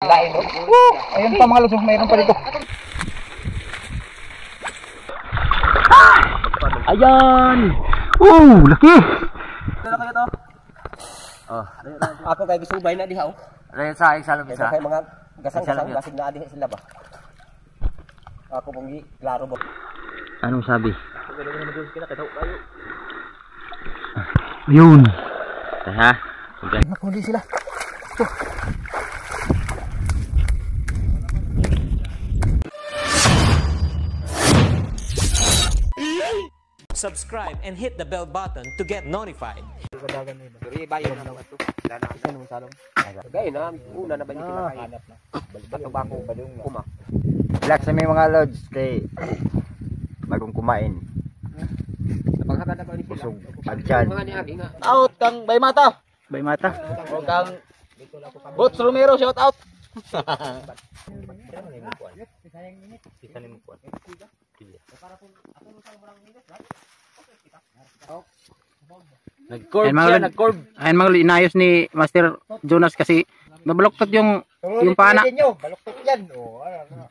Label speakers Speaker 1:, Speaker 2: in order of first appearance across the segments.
Speaker 1: Lain, no? Ayun pa mga lods, mayroon pa dito.
Speaker 2: Ayan! Laki!
Speaker 1: Ano kayo to?
Speaker 2: Oh,
Speaker 1: Ako kay gisubay na diha, oh.
Speaker 2: ayan sa isa lang
Speaker 1: Ito
Speaker 2: isa.
Speaker 1: kay mga gasang-gasang,
Speaker 2: Isa.
Speaker 1: basig na adihe sila ba? Ako pong klaro ba?
Speaker 2: Anong sabi? Yun. Ha?
Speaker 1: Nakuli sila.
Speaker 3: Subscribe and hit the bell button to get notified.
Speaker 1: Gaya na, una na ba yung kinakahanap na? Bato-bako, balong kuma.
Speaker 2: Relax na may mga lods kay bagong kumain.
Speaker 1: Napaghagad na ba ni sila?
Speaker 2: Busog. Pagyan.
Speaker 1: Mga niagi nga.
Speaker 4: Out kang Baymata.
Speaker 2: Baymata.
Speaker 4: O kang Bots Romero, shout out.
Speaker 2: Nag-curve siya, nag-curve. Ayan mga lods, inayos ni Master Jonas kasi mabaloktot yung pana.
Speaker 1: Baluktot yan. Oh, ano.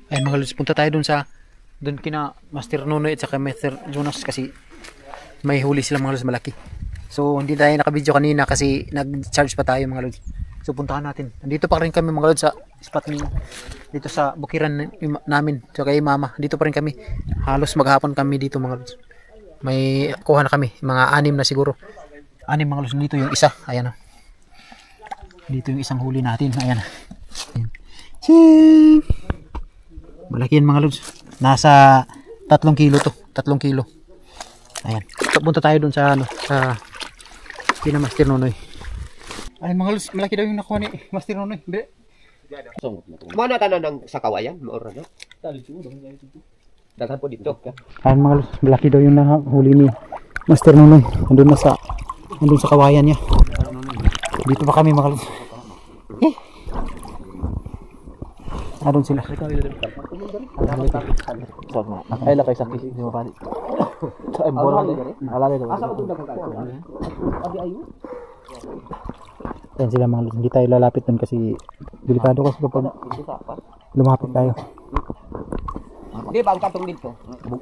Speaker 2: Ayun mga lods, punta tayo doon kina Master Nonoy at saka Master Jonas kasi may huli sila mga lods malaki. So hindi tayo nakabidyo kanina kasi nag-charge pa tayo mga lods. So puntahan natin. Nandito pa rin kami mga lods sa spot ni dito sa bukiran namin. So kay mama, dito pa rin kami. Halos maghapon kami dito mga lods. May kuha na kami, mga 6 na siguro. 6 mga lods, dito yung isa. Ayan. Dito yung isang huli natin. Ayan. Ching! Malaki yan mga lods. Nasa 3 kilo to. 3 kilo. Ayan. So, punta tayo dun sa sa kina Master Nonoy. Ay mga lods, malaki daw yung nakuha ni Master Nonoy. Hindi.
Speaker 1: Mana tanan ng sakawayan, maura no? Daghan po dito.
Speaker 2: Ayan mga lods, malaki daw yung nahuli ni Master Nonoy. Andun sa kawayan niya. Dito pa kami mga lods. Adon sila. Ay lakay sakit di mo pali. Ay bola deh. Alala daw. Yan sila mga lods. Hindi tayo lalapit doon kasi delikado kasi kapag lumapit tayo.
Speaker 1: Di ba ang katong dito?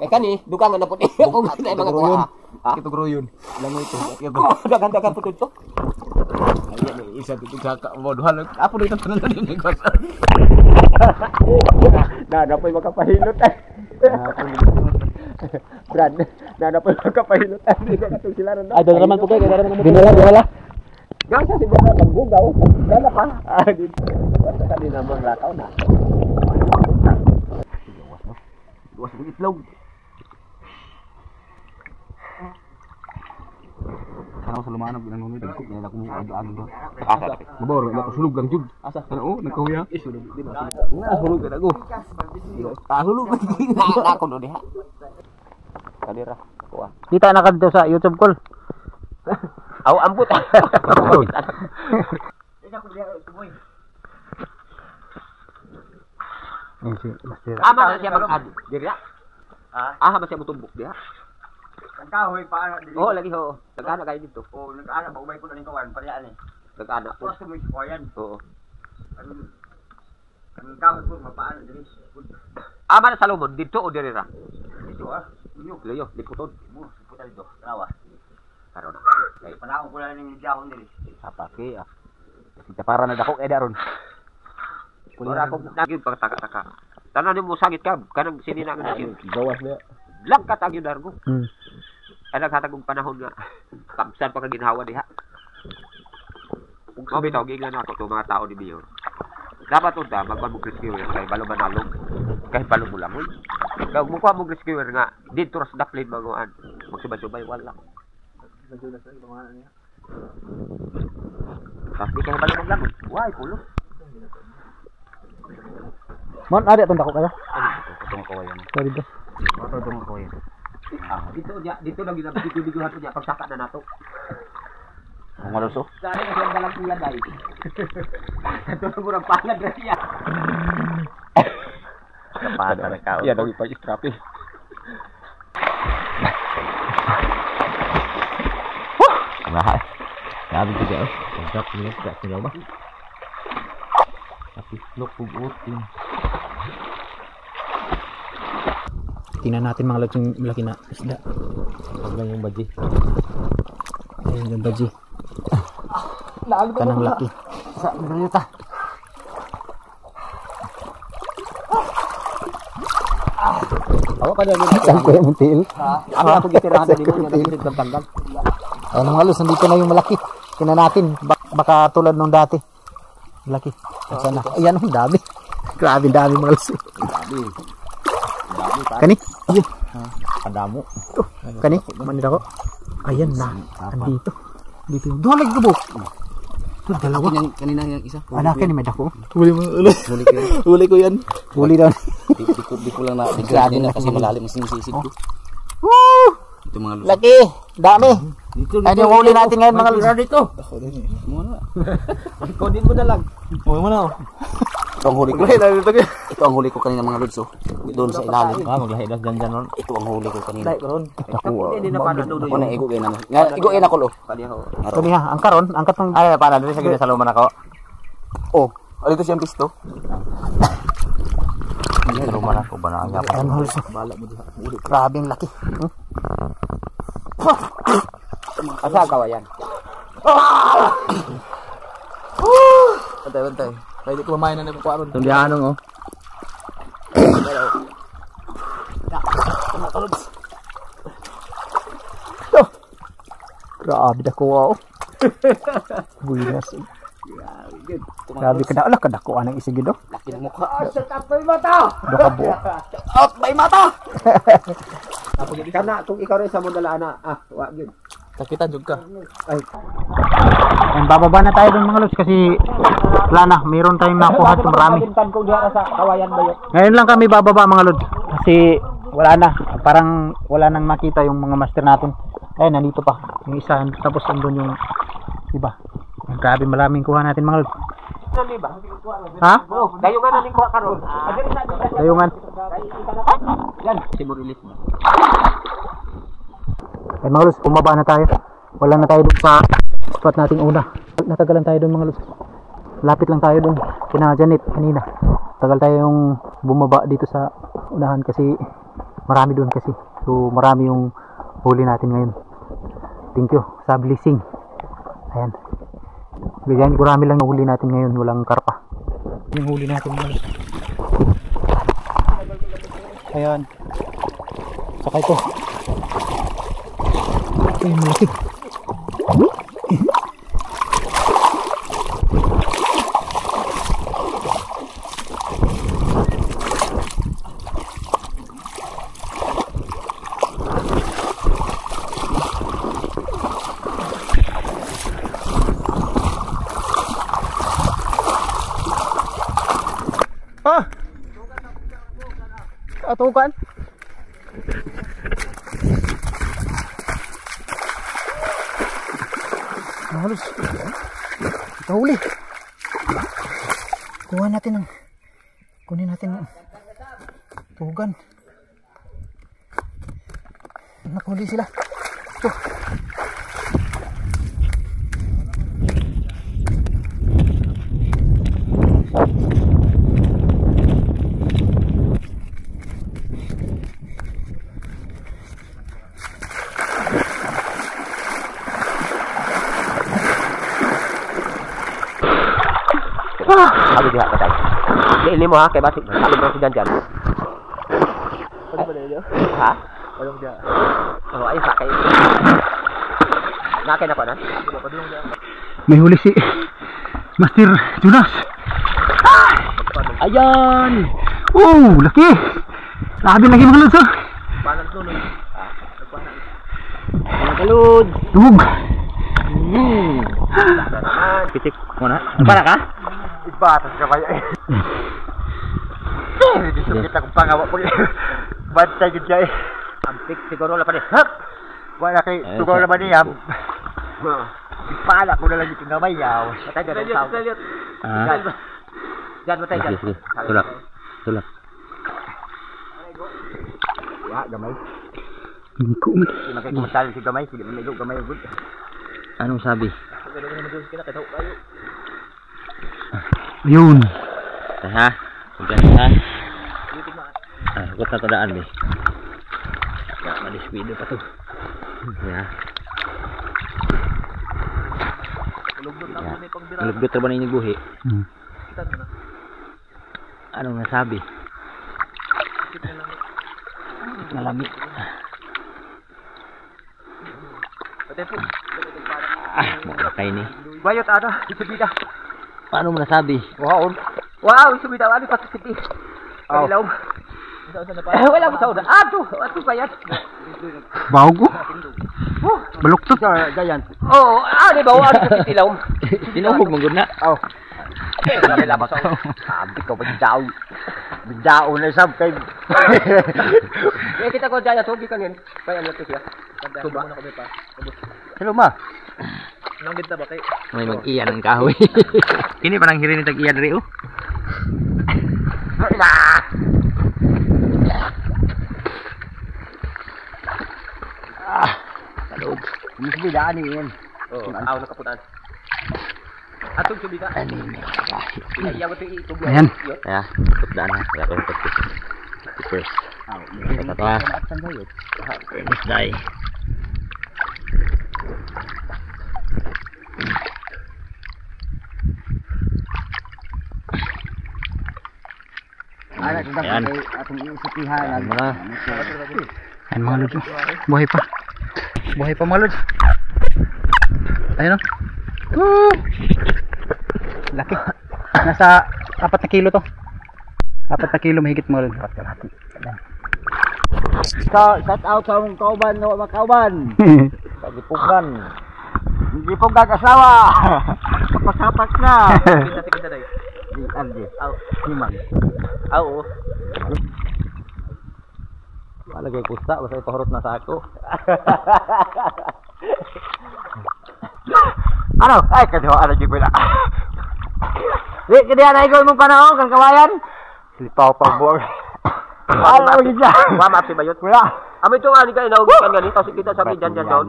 Speaker 1: Eh kani, dukangan na po ni. Kung ano mga kuha.
Speaker 2: Ito groyon. Langoy ito.
Speaker 1: Dagan-dagan po dito.
Speaker 2: Ayan isa dito sa moduhan. Apo dito tanan din ko.
Speaker 1: Na po makapahilot ay. Brad, na po makapahilot ay. Di ko katong sila ron.
Speaker 2: Ay doon naman po kayo. Dinala.
Speaker 1: Gasa si Brad magbugaw. Dala pa. Dito. Basta kanina mong lakaw na.
Speaker 2: Luwas ng itlog.
Speaker 4: Tanaw sa lumanag ginanunod dagko kaya ako mo agi do.
Speaker 1: Asa.
Speaker 4: Mabor wala ko sulog lang jud. Asa? Oo, nagkahuya. Sulog di ba? Nga sulog ka dago.
Speaker 1: Sulog pa na ako do diha. Kadira. Kuha.
Speaker 2: Kita na ka dito sa YouTube call.
Speaker 1: Aw ambot. Ama na siya mag-ad. Diri. Ah, ba siya mutumbok diha?
Speaker 4: Ang kahoy pa dili.
Speaker 1: Oh, lagi ho. Nag-ana kayo dito.
Speaker 4: Oh, nag-ana ba ubay ko ning kawan parehas ni.
Speaker 1: Nag-ana ko.
Speaker 4: Tapos mo ispoyan.
Speaker 1: Oo.
Speaker 4: Ang kahoy po mapaano dili.
Speaker 1: Ama na Salomon dito o diri ra?
Speaker 4: Dito Luyo.
Speaker 1: Layo, diputod.
Speaker 4: Mo, puta dito. Trawa.
Speaker 1: Karon.
Speaker 4: Kay panahon ko lang ning gihon dili.
Speaker 1: Sapake ah.
Speaker 4: Kita para na dako daron.
Speaker 1: Wala ako naging pagtaka-taka. Tanan mo sagit ka, kanang sini na nga yun.
Speaker 4: Gawas niya.
Speaker 1: Lagkat ang yun dargo.
Speaker 2: Hmm.
Speaker 1: Ay naghatag og panahon nga. Kamsan pa ka ginhawa diha. Kung bitaw gigan ako to mga tao ni Mayor. Dapat unta magpamug rescuer kay balo manalog. Kay balo mo lang. Gag mo pa mug rescuer nga dito ras daplin bagoan. Magsubay-subay wala. Tapi kay balo mo lang. Why pulo?
Speaker 2: Mon, ada tong dako kaya?
Speaker 4: Tong ko yan.
Speaker 2: Sorry do.
Speaker 4: Motor tong ko yan.
Speaker 1: Ah, dito lang ginab dito hato niya pagsaka na nato.
Speaker 4: Ang maluso.
Speaker 1: Sana kasi ang dalang kuya dai. Ito na murang palad na siya.
Speaker 4: Kapada na ka. Iya daw ipa-strapi. Nah, sabi ko daw. Dapat niya sa ba? Tapi look pugutin.
Speaker 2: Tingnan natin mga laking malaki na isda.
Speaker 4: Wag lang yung baji.
Speaker 2: Ayun yung baji. Kanang laki.
Speaker 1: Sa berita. Ako kanya ni
Speaker 2: Saan ko yung til?
Speaker 1: Ako ako gitirahan din mo yung tanggal.
Speaker 2: Ayun mga los, nandito na yung malaki. Tingnan natin. Baka tulad nung dati. Malaki. Saan na? Ayan, ang dami. Grabe dami mga los. Kani? Ayun.
Speaker 4: Kadamo.
Speaker 2: Kani? Manila ko. Ayan na. Andito. Dito yung. Doon lagi gabok. Ito, dalawa.
Speaker 4: Kanina yung isa.
Speaker 2: Anak yan, may dako.
Speaker 4: Huli ko yan. Huli ko yan.
Speaker 2: Huli daw.
Speaker 4: Di ko lang na. Bigla din na kasi malalim ang sinisisid ko.
Speaker 2: Woo!
Speaker 4: Ito mga lusa.
Speaker 2: Laki. Dami. Ayun yung huli natin ngayon mga los.
Speaker 1: Dito.
Speaker 4: Ako din eh. Muna.
Speaker 1: Ikaw din mo na lang.
Speaker 4: Huwag mo na. Ito ang huli ko. Ito ang huli ko kanina mga lods. Doon sa ilalim. Maglahi das dyan ron. Ito ang huli ko kanina.
Speaker 1: Hindi na para dudo
Speaker 4: Ako na igo kayo naman. Igo kayo na ko lo.
Speaker 2: Ito niya. Ang karon. Ang katong.
Speaker 4: Ay, para doon sa gina sa luman ako. Oh, dito siyang pisto. Sa luman ako ba na nga pa.
Speaker 2: Ayan mga los. Grabe ang laki.
Speaker 1: Asa kawayan.
Speaker 4: Bantay. Pwede ko mamayan na naman ko aron.
Speaker 2: Tundianong oh. Grabe dako wow. Buinas. Grabe kada ala kada ko anang isig do.
Speaker 1: Laki ng mukha. Sa tapay mata.
Speaker 2: Do ka bu.
Speaker 1: Out may mata. Kana kung ikaw rin sa mundala na. Wa gyud.
Speaker 4: Sakitan jud ka.
Speaker 1: Ay,
Speaker 2: Ang bababa na tayo doon mga lods kasi wala na, mayroon tayong nakuha at marami.
Speaker 1: kung diha sa kawayan ba yun?
Speaker 2: Ngayon lang kami bababa mga lods kasi wala na, parang wala nang makita yung mga master natin. Ayun, nandito pa yung isa, tapos andun yung iba. Grabe maraming kuha natin mga lods.
Speaker 1: Nani ba?
Speaker 2: Ha?
Speaker 1: Dayo nga naning kuha karon.
Speaker 2: Dayungan.
Speaker 1: Yan, si Morilis.
Speaker 2: Ay mga lods, bumaba na tayo. Wala na tayo doon sa spot nating una. Natagalan tayo doon mga lods. Lapit lang tayo doon kina Janet kanina. Tagal tayong bumaba dito sa unahan kasi marami doon kasi. So marami yung huli natin ngayon. Thank you sa blessing. Ayan. Ganyan, marami lang yung huli natin ngayon. Walang karpa. Yung huli natin mga lods. Ayan. Sakay ko. Ito yung malaki. atukan. Halos. Kahuli. Kunin natin ang tugan. Nakahuli sila. Ito.
Speaker 1: Abi diha ka tayo. Diili mo ha, kay basi. Sabi mo si Janjan.
Speaker 4: Ano ba niya?
Speaker 1: Ha?
Speaker 4: Anong diya?
Speaker 1: Oh, ay sakay. Nakay na ko na.
Speaker 2: May huli si Master Jonas.
Speaker 4: Ayan!
Speaker 2: Oh, laki. Laki mga lods.
Speaker 4: Paano tuloy? Kalud!
Speaker 2: Tug.
Speaker 4: Pitik mo na. Para ka?
Speaker 1: Ibatas ka ba yan? Dito kita kong pangawa po. Bantay gid siya eh. Ampik siguro la pa ni. Hap. Wala kay siguro la ba niya. Ipala ko na lang dito gamay yaw. Patay dito sa. Diyan mo tayo diyan.
Speaker 4: Sige. Tulak.
Speaker 1: Ya, gamay.
Speaker 2: Hindi ko man.
Speaker 1: Hindi magkumasal si gamay, hindi man ilog gamay good.
Speaker 4: Anong sabi?
Speaker 2: Ayun.
Speaker 4: Ha? Huwag ha? Huwag na tadaan eh. Maliswido pa to. Ya. Malugdot na ba na yung buhi? Anong nasabi? Malami. Makakay ni.
Speaker 1: Bayot ada, isubida.
Speaker 4: Paano mo nasabi?
Speaker 1: Wow, isubida ano pa sa city. Kailaw. Wala mo sauda. Ato pa yan.
Speaker 2: Bago. Baluktot.
Speaker 1: Gayan. Oh, ano ba ano sa city law?
Speaker 4: Sinuhog mong gud na.
Speaker 1: Oh. Ay labas ako. Sabi ko ba daw. Bidao na sab kay. Kita ko daya tugi kanin. Kaya ano to siya? Suba na kami pa. Hello ma. Nang gid ba kay?
Speaker 4: May mag-iyan ang kahoy. Kini parang hirin tag iyan ri oh.
Speaker 1: Kalog. Isbida ani yan. Oh, aw nakaputan. Atong subida.
Speaker 4: Ani.
Speaker 1: Iya mo to itog.
Speaker 2: Ayan.
Speaker 4: Ya, putdaan ha. Ya ko put. First. Ito ha. First die. Ayan.
Speaker 1: Atong isipihan.
Speaker 4: Ayan mo na.
Speaker 2: Ayan mga lods. Buhay pa. Buhay pa mga lods. Ayun o. Laki. Nasa 4 na kilo to. 4 na kilo mahigit mga lods. 4 kalahati.
Speaker 1: Shout out sa mong kauban no makauban. Pagipugan. Hindi po gagasawa. Papasapak na. Kita day. Arje. Aw, himan. Aw.
Speaker 4: Palagay kusta basta ipahurot na sa ako.
Speaker 1: Ano? Ay, kadiho ano jud pala. Di kadiha na igol mong panahon kang kawayan. Lipaw pang buwag. Wala mo gid. Wa ma si bayot. Wala. Amo ito ani kay naug kan gani kasi kita sabi diyan doon.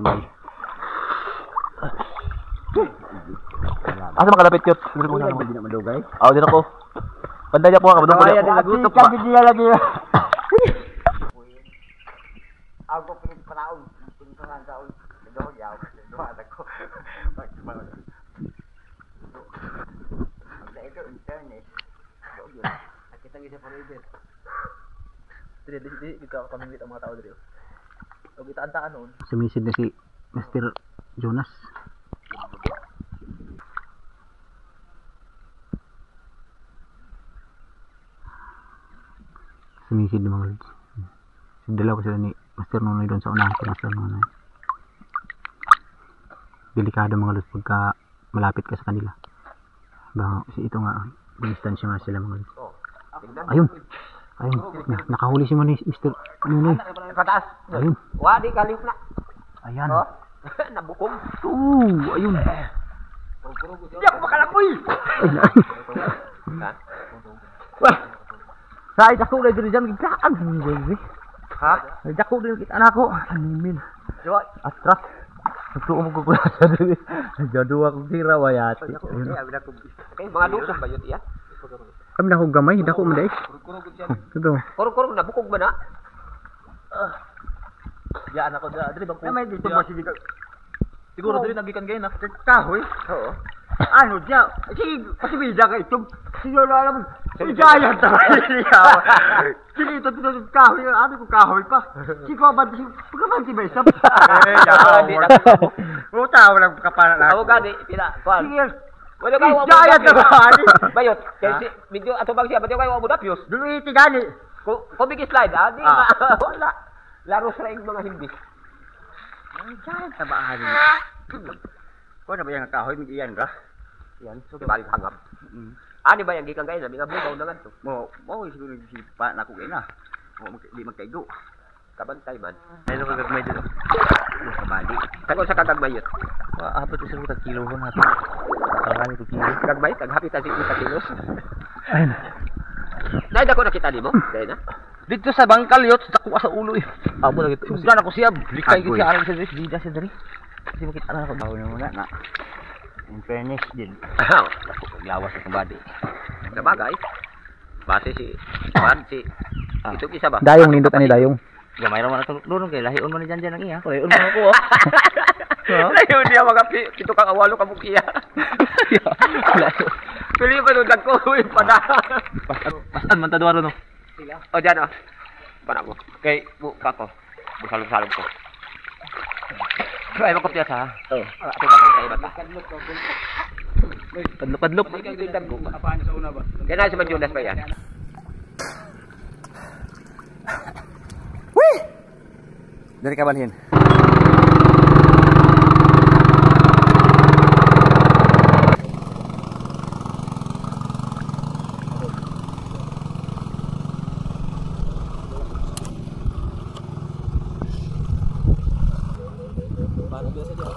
Speaker 4: Asa makalapit yun?
Speaker 1: Hindi na madugay.
Speaker 4: Aw din ako. Panday niya po ako madung
Speaker 1: Kaya din nagutok pa. Kasi diya lagi. Ako pinit panaog. Pintunan sa ul. Doon yaw. Doon ako. Ito internet. Kita gid sa forever. Di ka kamingit ang mga tao dito. Og itaanta ka noon.
Speaker 2: Sumisid na si Mr. Jonas. Sumisid na mga lods. Dalawa sila ni Master Nonoy doon sa unahan si Master Nonoy. Delikado mga lods pagka malapit ka sa kanila. Baka ito nga, distansya nga sila mga lods. Ayun! Ayun, nakahuli si Mr. Nunoy.
Speaker 1: Pataas.
Speaker 2: Ayun.
Speaker 1: Wadi kalip na.
Speaker 2: Ayan.
Speaker 1: Oh. Nabukong.
Speaker 2: Ayun.
Speaker 1: Di ako makalakoy. Ha?
Speaker 4: Wah. Sa dako na diri jan gitaan.
Speaker 1: Ha?
Speaker 4: Dako din kita nako. Animil.
Speaker 1: Diwa.
Speaker 4: Atras. Ito mo ko sa diri. Jadu ako sira wayat.
Speaker 1: Ayun. Okay, mga dukong ba yun iya?
Speaker 2: Kami na akong gamay, dako mo dahil. Ito.
Speaker 1: Kurong nabukong ba na?
Speaker 4: Diyan ako diri bang ko.
Speaker 1: May dito ba sige.
Speaker 4: Siguro diri nagikan gay na.
Speaker 1: Kahoy? Oo. Ano diya? Sige, pasibida ka ito. Sige na alam. Igaya ta. Sige, ito tinutug kahoy. Ano ko kahoy pa? Sige pa ba? Pagkabanti ba isap? Di na. Puta, walang kapana na. Ako gani, pila. Sige. Wala kayo mo dapios. Bayot. Kasi medyo ato bang siya, ba't kayo mo dapios? Duluiti gani. Kung big slide, di na. Wala. Laro sa yung mga hindi. Diyan, tabahan. Kung ano ba yung kahoy, mag-iyan ka? Yan, so balik hangap. Ano ba yung gikang kayo na? Mga bukaw na nga ito. Mo, siguro nagsipa na ako kayo na. Di magkaigo. Kabantay man.
Speaker 4: Ayun ko gagmay dito.
Speaker 1: Kabali. Tago sa kagagmay yun.
Speaker 4: Apat ko sa kilo ko na. Parang ko kilo.
Speaker 1: Kagmay, taghapit na sa kilos.
Speaker 2: Ayun.
Speaker 1: Dahil ako nakita ni mo? Dahil na?
Speaker 4: Dito sa bangkal yot, nakuha sa ulo eh. Amo na gito. Sugdan ako siya, likay ko siya aron sa diri, dida siya diri. Kasi makita na ako daw na muna na. In fairness din. Lawas sa body.
Speaker 1: Nabagay. Base si ito isa ba?
Speaker 2: Dayong, nindot ani dayong.
Speaker 4: Gamay ra man ato lulong kay lahion man ni Janjan ang iya. Lahion man ako.
Speaker 1: Lahion niya mga pito kang awalo ka bukiya. Pili pa doon dagko pada.
Speaker 4: Bastan man ta duwa no.
Speaker 1: O dyan o. Para mo. Kay buka ko. Busalong-salong ko. Ay, makopya sa ha? Oo. Ito ba kayo bata?
Speaker 4: Padlok-padlok.
Speaker 1: Kaya na si Manjunas pa yan.
Speaker 4: Wih! Dari kabalhin. Paano biasa dia?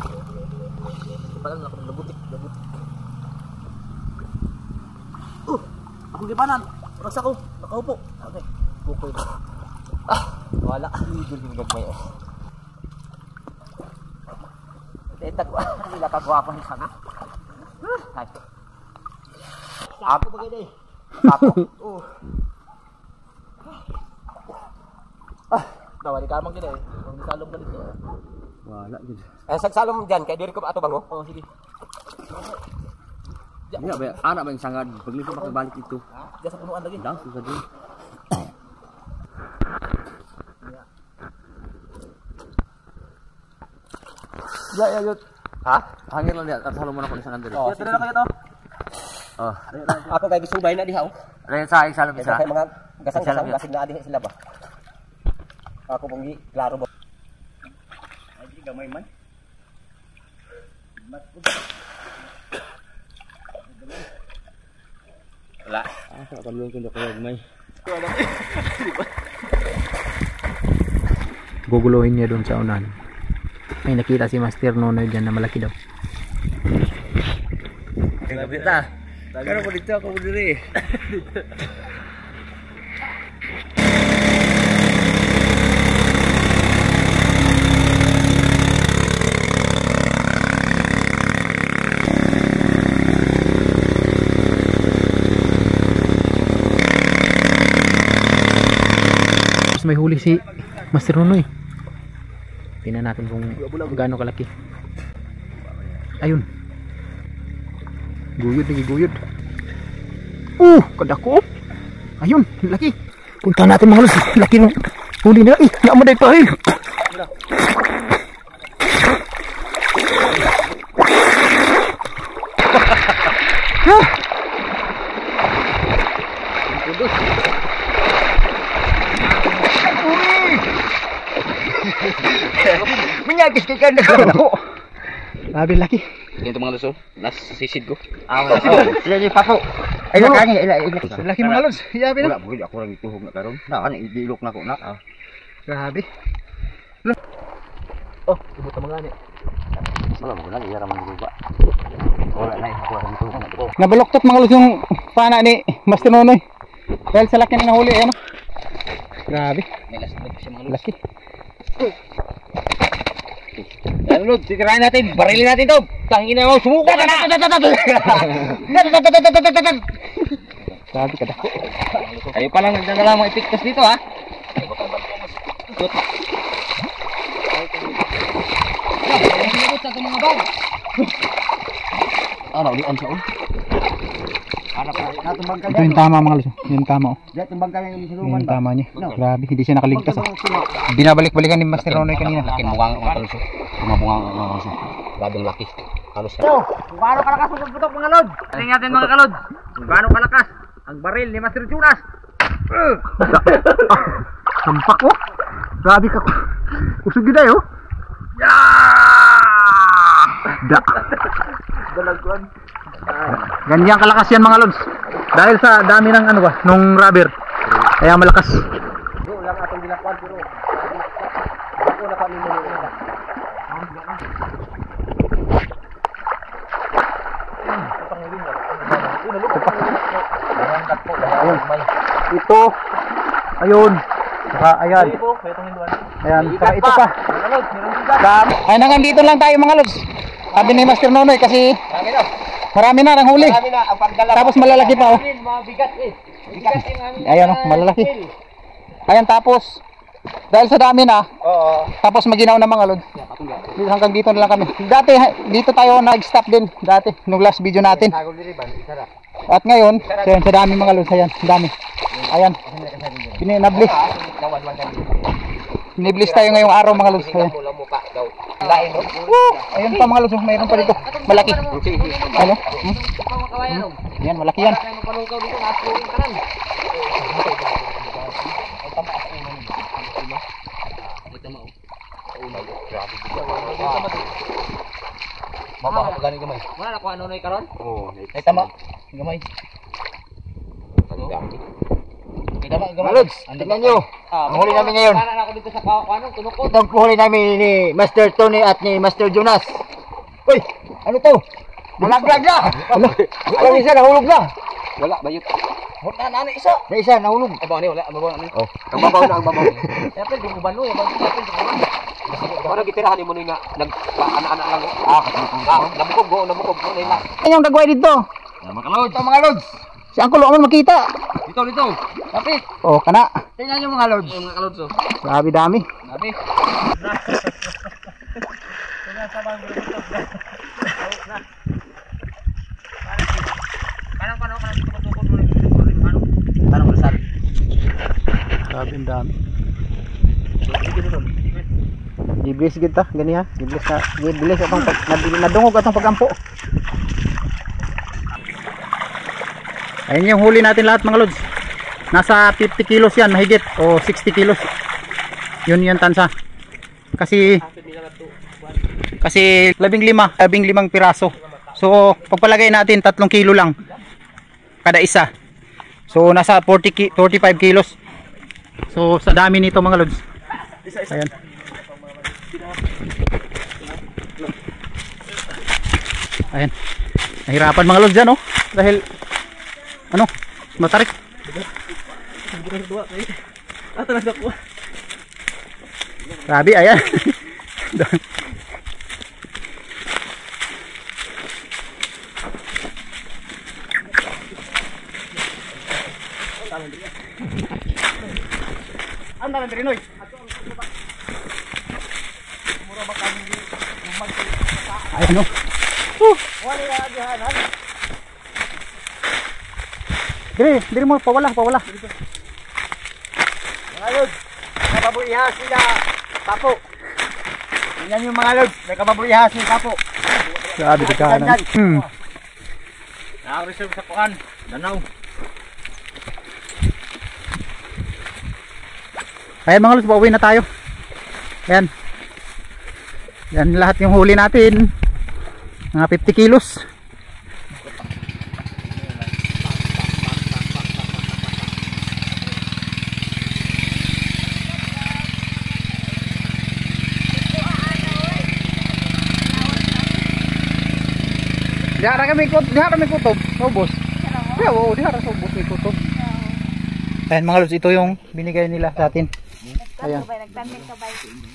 Speaker 4: Padahal nak lebut. Ako gibanan. Raksa ko. Nakaupo. Okay. Bukoy. Wala. Idol yung gagmay. Tetag ko. Nila kagwapo ni sana. Hay. Sapo bagay day. Sapo. Nawali ka man gid eh. Kung salong ka dito. Wala gid.
Speaker 1: Sagsalom dyan. Kaya diri ko ato bango.
Speaker 4: Oh, sige. Diya ba? Anak ba yung sangad? Paglipo makabalik ito. Diya sa punuan lagi. Dang, susad din. Ya, yut.
Speaker 1: Ha?
Speaker 4: Hangin lang diya. At halo mo na ko isang andiri.
Speaker 1: Oh,
Speaker 4: tira na kayo to. Oh.
Speaker 1: Ako kay bisubay na diha.
Speaker 4: Ano sa isalom isa?
Speaker 1: Kay mga gasang-gasang kasing na diha sila ba? Ako pong klaro ba?
Speaker 4: Ay, di gamay man.
Speaker 1: Wala.
Speaker 4: Sa kalung ko ko gamay.
Speaker 2: Guguluhin niya doon sa unahan. May nakita si Master Nonoy dyan na malaki daw.
Speaker 4: Gabi ta. Pero ko dito ako diri.
Speaker 2: May huli si Master Nonoy. Tingnan natin kung gaano kalaki. Ayun. Guyod lagi guyod. Kadako. Ayun, laki. Punta natin mga halos. Laki ng huli nila. Namaday pa eh. Menyakit kay kanda ko. Sabi laki.
Speaker 4: Ito mga luso. Nas sisid ko.
Speaker 1: Sila ni Papo.
Speaker 4: Ay lakang ila.
Speaker 2: Laki mga lods. Yabi na.
Speaker 4: Wala mo ako lang ituhog na karon. Na kan idilok na ko na.
Speaker 2: Grabe.
Speaker 4: Oh, ibot ta mga ni. Wala mo na iya raman ba. Wala na ako lang ituhog na ko.
Speaker 2: Nabaloktot mga lods yung pana ni Master Nonoy. Dahil sa laki na nahuli ayan. Grabe.
Speaker 4: May last na siya mga lods.
Speaker 2: Laki.
Speaker 4: Ano lods, titirahin natin. Barilin natin to. Tangina mo, sumuka na.
Speaker 2: Grabe ka dako.
Speaker 4: Kayo pa lang nagdadala mga ipiktas dito ha. Ano ulit sa un? Para pa natumbang ka.
Speaker 2: Ito yung tama mga lods. Yung tama oh.
Speaker 4: Diyan tumbang ka yung sinuman
Speaker 2: Yung
Speaker 4: ba?
Speaker 2: tama niya. Grabe, hindi siya nakaligtas. Binabalik-balikan ni Master Nonoy kanina.
Speaker 4: Laki bungang ang kaluso. Mga bungang ang kaluso. Grabing laki. Kalos.
Speaker 5: Gaano kalakas ang putok mga lod? Tingnan natin mga kalod. Gaano kalakas ang baril ni Master Jonas?
Speaker 2: Sampak oh. Grabe ka. Usog gid ayo. Da.
Speaker 5: Dalagwan.
Speaker 2: Ganyan kalakas yan mga lods. Dahil sa dami ng ano ba, nung rubber. Kaya malakas.
Speaker 5: Doon lang atong ginakuan pero ako na kami mo na.
Speaker 2: Ito. Ayun. Saka ayan. Ayan, saka ito pa. Ay nandito lang tayo mga lods. Sabi ni Master Nonoy kasi marami na nang huli.
Speaker 5: Kami na ang pagdala.
Speaker 2: Tapos malalaki pa oh.
Speaker 5: Mabigat eh. Bigat yung aming.
Speaker 2: Ayan oh, malalaki. Ayan tapos dahil sa dami na,
Speaker 5: Oo.
Speaker 2: tapos maginaw na mga lods. Hanggang dito na lang kami. Dati dito tayo nag-stop din dati nung last video natin.
Speaker 5: Tagol diri ban, isara.
Speaker 2: At ngayon, sa dami mga lods, ayan, dami. Ayan. Biniblis.
Speaker 5: Nawadwan kan.
Speaker 2: Biniblis tayo ngayong araw mga lods. Ayan.
Speaker 5: Mula muka daw. Lain mo.
Speaker 2: Ayun pa mga lods, mayroon pa dito. Malaki. Ano? Yan, malaki yan.
Speaker 5: Kaya mapanungkaw dito na asko yung kanan.
Speaker 4: Mababa pa ganing gamay.
Speaker 5: Wala na ko ano noy karon?
Speaker 4: Oo.
Speaker 2: Ay tama. Gamay.
Speaker 4: Kita ba gamay? Lods, tingnan nyo. Ang huli namin ngayon.
Speaker 5: Para na ako dito sa kanong tunukod.
Speaker 4: Itong huli namin ni Master Tony at ni Master Jonas. Uy, ano to? Malaglag na! Ano isa, nahulog na!
Speaker 5: Wala bayot.
Speaker 4: Wala na isa. Na isa, nahulog.
Speaker 5: Babaw ni wala, babaw ni.
Speaker 4: Oh, ang babaw na, ang babaw.
Speaker 5: Dapat di mo balo, yung dapat di mo.
Speaker 1: Para gitirahan mo nga nag-ana-ana lang. Nabukog mo nila.
Speaker 2: Ay, yung gagawin dito.
Speaker 4: Mga lods. Ito mga lods.
Speaker 2: Si Uncle Oman makita.
Speaker 5: Dito. Tapi,
Speaker 2: Oh, kana.
Speaker 5: tingnan niyo mga lods. Mga kalods oh.
Speaker 2: Grabe dami.
Speaker 5: Tapi.
Speaker 2: Grabe ang dami. Giblis kita, gani ha. Giblis atong nadungog atong pagampo. Ayun yung huli natin lahat mga lods. Nasa 50 kilos yan, mahigit o 60 kilos. Yun yung tansa. Kasi 15 piraso. So pagpalagay natin 3 kilo lang kada isa. So nasa 45 kilos. So sa dami nito mga lods. Ayan. Ayan. Nahirapan mga lods dyan oh. Dahil ano, matarik. Grabe, ayan. Anda lang Trinoy. Ayan o. Diri mo, pawala.
Speaker 5: Mga lods, kababuihas sila tapo. Yan yung mga lods, may kababuihas sila tapo.
Speaker 2: Grabe ka kanan.
Speaker 5: Naka-reserve sa kuan, Danaw.
Speaker 2: Ayan mga lods, pauwi na tayo. Ayan. Yan lahat yung huli natin. Mga 50 kilos. Diha kami kutob. Ubos. Yeah, oo, diha ra sa ubos may kutob. Ayan mga lods, ito yung binigay nila sa atin. Ayan.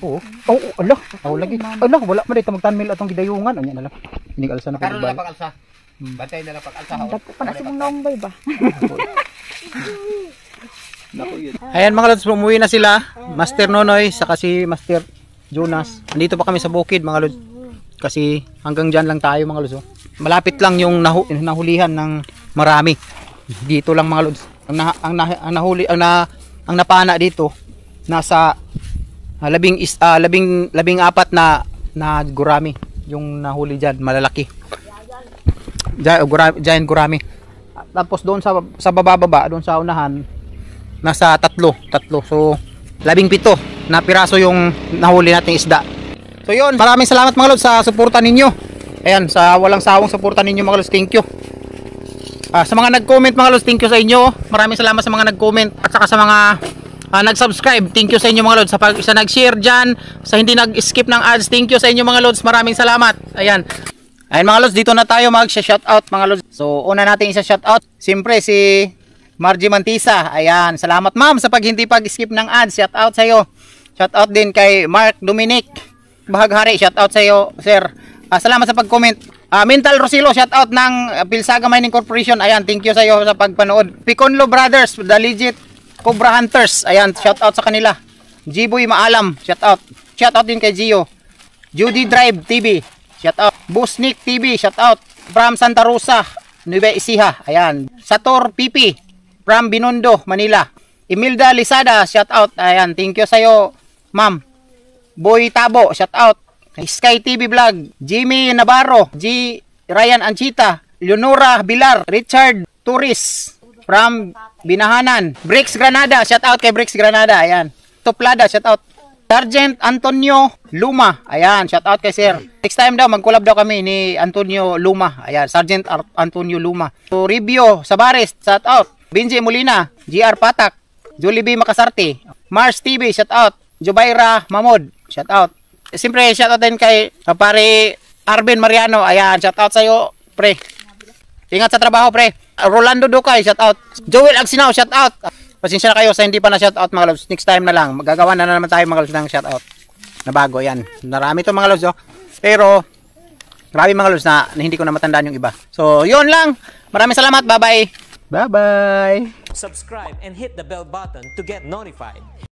Speaker 2: Oo. Oh, ala. Oh, lagi. Ala, wala man dito magtanmil atong gidayungan. Anya na lang. Inigalsa na
Speaker 1: Karon na
Speaker 2: pag
Speaker 1: pag-alsa. Bantay na lang pag-alsa.
Speaker 2: Ayan mga lods, umuwi na sila. Master Nonoy saka si Master Jonas. Andito pa kami sa bukid mga lods. Kasi hanggang dyan lang tayo mga lods. Oh. Malapit lang yung nahulihan ng marami. Dito lang mga lods. Ang napana dito nasa 14 na gurami yung nahuli diyan, malalaki. Giant gurami. Tapos doon sa baba doon sa unahan nasa tatlo. So 17 na piraso yung nahuli nating isda. So yun, maraming salamat mga lods sa suporta ninyo. Ayan, sa walang sawang suporta ninyo mga lods, thank you. Sa mga nag-comment mga lods, thank you sa inyo. Maraming salamat sa mga nag-comment at saka sa mga nag-subscribe. Thank you sa inyo mga lods. Sa nag-share dyan, sa hindi nag-skip ng ads, thank you sa inyo mga lods. Maraming salamat. Ayan. Ayan mga lods, dito na tayo mag-shoutout mga lods. So una natin isa-shoutout. Siyempre si Margie Mantisa. Ayan, salamat ma'am sa hindi pag-skip ng ads. Shoutout sa iyo. Shoutout din kay Mark Dominic Bahaghari. Shoutout sa iyo sir. Salamat sa pag-comment. Mental Rosilo, shout out ng Pilsaga Mining Corporation. Ayan, thank you sa iyo sa pagpanood. Piconlo Brothers, The Legit Cobra Hunters. Ayan, shout out sa kanila. Jiboy Maalam, shout out. Shout out din kay Gio. Judy Drive TV, shout out. Busnik TV, shout out. From Santa Rosa, Nueva Ecija. Ayan. Sator Pipi, from Binondo, Manila. Imelda Lisada, shout out. Ayan, thank you sa iyo, ma'am. Boy Tabo, shout out. Sky TV Vlog, Jimmy Navarro, Ryan Anchita, Leonora Bilar, Richard Turis from Binahanan, Bricks Granada, shout out kay Bricks Granada, ayan. Toplada, shout out. Sergeant Antonio Luma, ayan, shout out kay sir. Next time daw mag-collab daw kami ni Antonio Luma, ayan, Sergeant Antonio Luma. Toribio Sabares, shout out. Benji Molina, GR Patak, Jollibee Makasarte, Mars TV, shout out. Jubaira Mamod, shout out. Siyempre, shoutout din kay pare Arben Mariano. Ayan, shoutout sa iyo, pre. Ingat sa trabaho, pre. Rolando Dukay, shoutout. Joel Agsinao, shoutout. Pasensya na kayo sa hindi pa na shoutout, mga loves. Next time na lang. Magagawa na naman tayo, mga loves, ng shoutout na bago. Ayan. Marami to, mga loves, oh. Pero, marami mga loves na hindi ko na matandaan yung iba. So, yun lang. Maraming salamat. Bye-bye. Bye-bye.
Speaker 3: Subscribe and hit the bell button to get notified.